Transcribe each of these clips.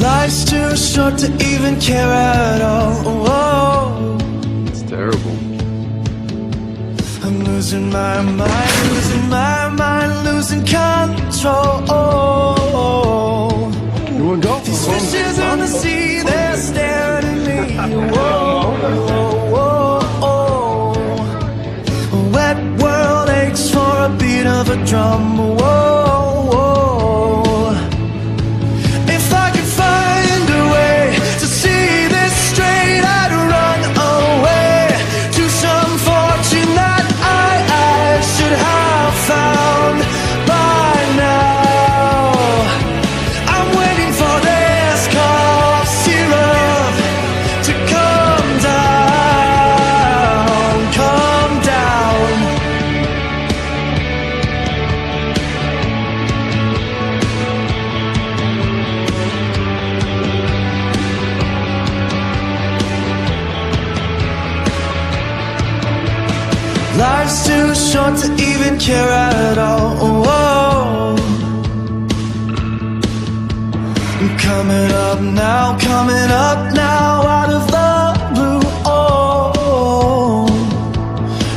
Life's too short to even care at all. Whoa. It's terrible. I'm losing my mind, losing my mind, losing control. You wanna go? These fishes on the sea, they're staring at me. Whoa, whoa, whoa, whoa. A wet world aches for a beat of a drum. Whoa, whoa. If I could find a way to see this straight, I'd run away to some fortune that I should have found by now. I'm waiting for this cough syrup to come down, come down. Life's too short to even care at all. Whoa. I'm coming up now, out of the blue. Oh,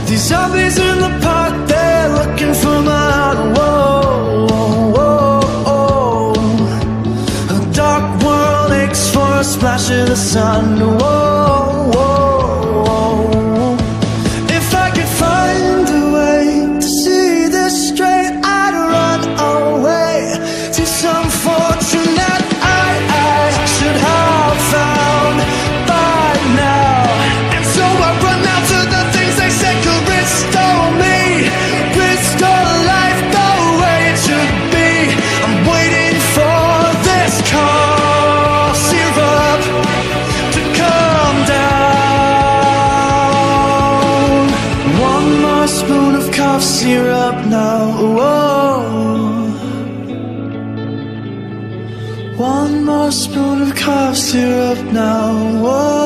these zombies in the park, they're looking for mine. Whoa, whoa, whoa. A dark world aches for a splash of the sun. Whoa, whoa. If I could find a way to see this straight, I'd run away to some fortune that I should have found by now. And so I run out to the things they said could restore me, restore life the way it should be. I'm waiting for this cough syrup to come down. One more spoon of cough syrup now. Whoa. One more spoon of cough syrup now. Whoa.